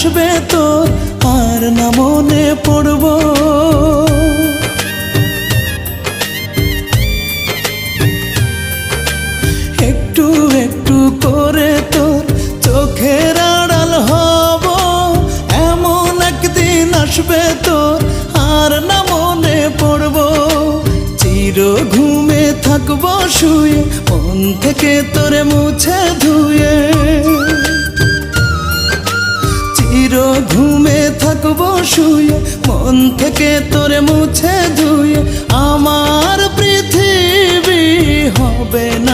আসবে তোর আর না মনে পড়ব। একটু একটু করে তোর চোখের আড়াল হব, এমন একদিন আসবে তোর আর না মনে পড়ব। চির ঘুমে থাকবো শুয়ে, মন থেকে তোরে মুছে ধুয়ে। চির ঘুমে থাকবো শুয়ে, মন থেকে তোরে মুছে ধুয়ে। আমার পৃথিবী হবে না